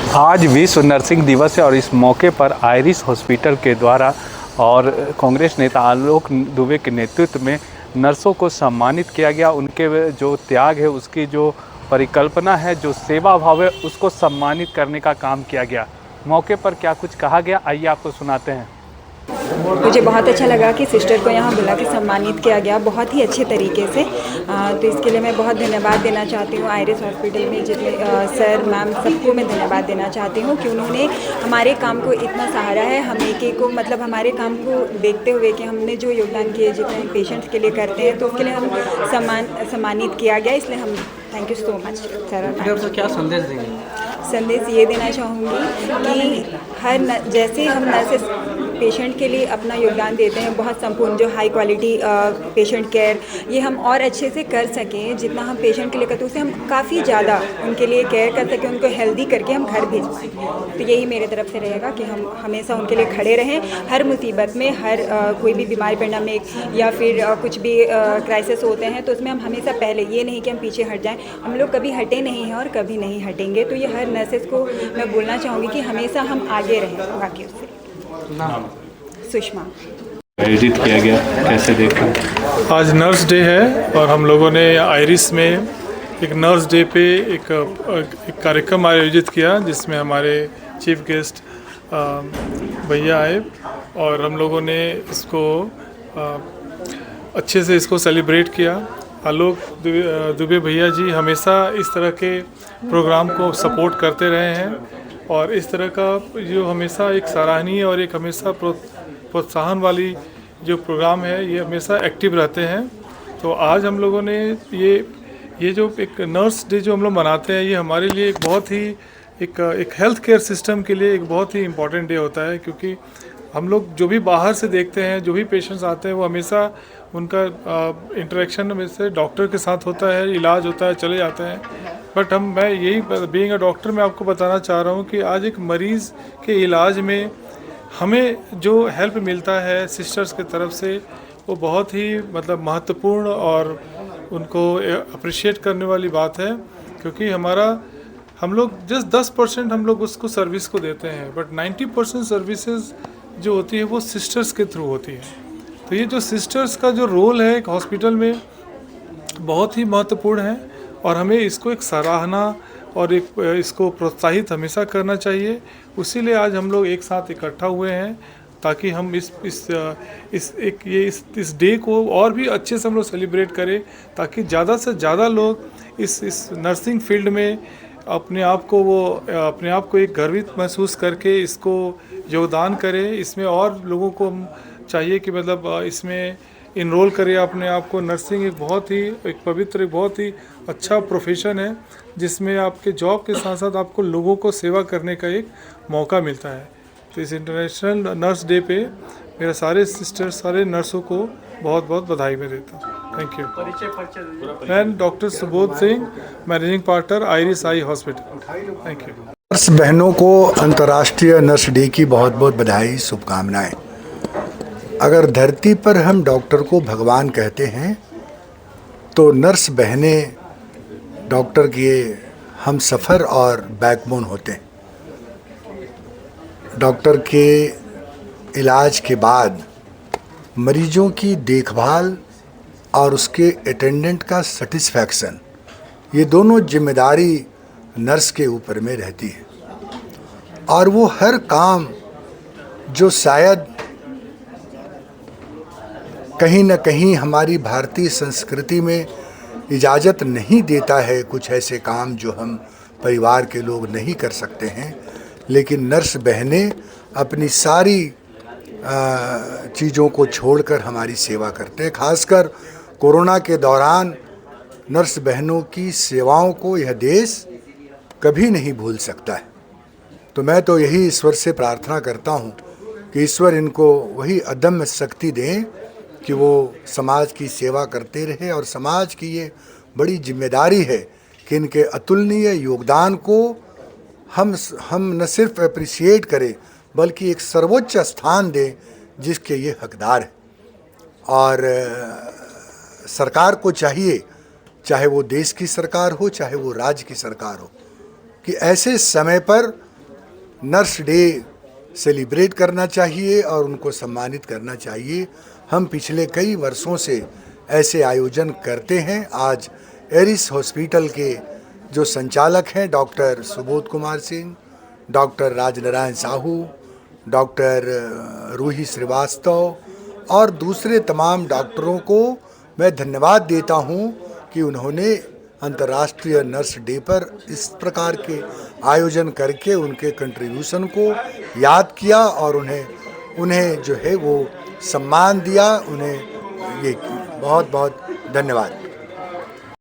आज विश्व नर्सिंग दिवस है और इस मौके पर आइरिस हॉस्पिटल के द्वारा और कांग्रेस नेता आलोक दुबे के नेतृत्व में नर्सों को सम्मानित किया गया। उनके जो त्याग है, उसकी जो परिकल्पना है, जो सेवा भाव है, उसको सम्मानित करने का काम किया गया। मौके पर क्या कुछ कहा गया, आइए आपको सुनाते हैं। मुझे बहुत अच्छा लगा कि सिस्टर को यहाँ बुला के सम्मानित किया गया बहुत ही अच्छे तरीके से। तो इसके लिए मैं बहुत धन्यवाद देना चाहती हूँ आइरिस हॉस्पिटल में जितने सर मैम सबको मैं धन्यवाद देना चाहती हूँ कि उन्होंने हमारे काम को इतना सहारा है। हम एक को मतलब हमारे काम को देखते हुए कि हमने जो योगदान किए जितने पेशेंट्स के लिए करते हैं, तो उसके लिए हम सम्मानित किया गया। इसलिए हम thank you so much sir. क्या संदेश देंगे? संदेश ये देना चाहूँगी कि जैसे हम नर्सेस पेशेंट के लिए अपना योगदान देते हैं, बहुत संपूर्ण जो हाई क्वालिटी पेशेंट केयर ये हम और अच्छे से कर सकें। जितना हम पेशेंट के लिए करते हैं उससे हम काफ़ी ज़्यादा उनके लिए केयर कर सकें, उनको हेल्दी करके हम घर भेज पाएँ। तो यही मेरे तरफ से रहेगा कि हम हमेशा उनके लिए खड़े रहें हर मुसीबत में, हर कोई भी बीमारी पड़ना में या फिर कुछ भी क्राइसिस होते हैं तो उसमें हम हमेशा पहले, ये नहीं कि हम पीछे हट जाएँ। हम लोग कभी हटे नहीं हैं और कभी नहीं हटेंगे। तो ये हर नर्सेस को मैं बोलना चाहूँगी कि हमेशा हम आगे रहें बाकी उससे। सुषमा आयोजित किया गया, कैसे देखा? आज नर्स डे है और हम लोगों ने आइरिस में एक नर्स डे पे एक कार्यक्रम आयोजित किया जिसमें हमारे चीफ गेस्ट भैया आए और हम लोगों ने इसको अच्छे से इसको सेलिब्रेट किया। आलोक दुबे भैया जी हमेशा इस तरह के प्रोग्राम को सपोर्ट करते रहे हैं और इस तरह का जो हमेशा एक सराहनीय और एक हमेशा प्रोत्साहन वाली जो प्रोग्राम है ये हमेशा एक्टिव रहते हैं। तो आज हम लोगों ने ये जो एक नर्स डे जो हम लोग मनाते हैं, ये हमारे लिए एक बहुत ही एक हेल्थ केयर सिस्टम के लिए एक बहुत ही इम्पॉर्टेंट डे होता है, क्योंकि हम लोग जो भी बाहर से देखते हैं, जो भी पेशेंट्स आते हैं, वो हमेशा उनका इंटरेक्शन में से डॉक्टर के साथ होता है, इलाज होता है, चले जाते हैं। बट मैं यही बीइंग अ डॉक्टर मैं आपको बताना चाह रहा हूँ कि आज एक मरीज़ के इलाज में हमें जो हेल्प मिलता है सिस्टर्स की तरफ से, वो बहुत ही मतलब महत्वपूर्ण और उनको अप्रिशिएट करने वाली बात है, क्योंकि हम लोग जस्ट 10% हम लोग उसको सर्विस को देते हैं, बट 90% सर्विसेज जो होती है वो सिस्टर्स के थ्रू होती है। तो ये जो सिस्टर्स का जो रोल है एक हॉस्पिटल में बहुत ही महत्वपूर्ण है और हमें इसको एक सराहना और इसको प्रोत्साहित हमेशा करना चाहिए। उसीलिए आज हम लोग एक साथ इकट्ठा हुए हैं ताकि हम इस डे को और भी अच्छे से हम लोग सेलिब्रेट करें, ताकि ज़्यादा से ज़्यादा लोग इस नर्सिंग फील्ड में अपने आप को एक गर्वित महसूस करके इसको योगदान करें। इसमें और लोगों को चाहिए कि मतलब इसमें इनरोल करें अपने आप को। नर्सिंग एक बहुत ही पवित्र, एक बहुत ही अच्छा प्रोफेशन है जिसमें आपके जॉब के साथ साथ आपको लोगों को सेवा करने का एक मौका मिलता है। तो इस इंटरनेशनल नर्स डे पे मेरा सारे सिस्टर्स, सारे नर्सों को बहुत बहुत बधाई मैं देता हूँ। Thank you. मैं doctor Subodh Singh, managing partner Iris eye hospital. Thank you. Nurse बहनों को अंतर्राष्ट्रीय नर्स डे की बहुत बहुत बधाई, शुभकामनाएं। अगर धरती पर हम डॉक्टर को भगवान कहते हैं तो नर्स बहनें डॉक्टर के हम सफ़र और बैकबोन होते हैं। डॉक्टर के इलाज के बाद मरीजों की देखभाल और उसके अटेंडेंट का सेटिस्फैक्शन, ये दोनों जिम्मेदारी नर्स के ऊपर में रहती है। और वो हर काम जो शायद कहीं न कहीं हमारी भारतीय संस्कृति में इजाज़त नहीं देता है, कुछ ऐसे काम जो हम परिवार के लोग नहीं कर सकते हैं, लेकिन नर्स बहनें अपनी सारी चीज़ों को छोड़कर हमारी सेवा करते हैं। खासकर कोरोना के दौरान नर्स बहनों की सेवाओं को यह देश कभी नहीं भूल सकता है। तो मैं तो यही ईश्वर से प्रार्थना करता हूँ कि ईश्वर इनको वही अदम्य शक्ति दें कि वो समाज की सेवा करते रहे। और समाज की ये बड़ी जिम्मेदारी है कि इनके अतुलनीय योगदान को हम न सिर्फ अप्रिशिएट करें बल्कि एक सर्वोच्च स्थान दें जिसके ये हकदार हैं। और सरकार को चाहिए, चाहे वो देश की सरकार हो चाहे वो राज्य की सरकार हो, कि ऐसे समय पर नर्स डे सेलिब्रेट करना चाहिए और उनको सम्मानित करना चाहिए। हम पिछले कई वर्षों से ऐसे आयोजन करते हैं। आज एरिस हॉस्पिटल के जो संचालक हैं doctor Subodh Kumar Singh, doctor Rajnarayan Sahu, doctor Ruhi Srivastava और दूसरे तमाम डॉक्टरों को मैं धन्यवाद देता हूं कि उन्होंने अंतर्राष्ट्रीय नर्स डे पर इस प्रकार के आयोजन करके उनके कंट्रीब्यूशन को याद किया और उन्हें जो है वो सम्मान दिया। उन्हें ये बहुत बहुत धन्यवाद।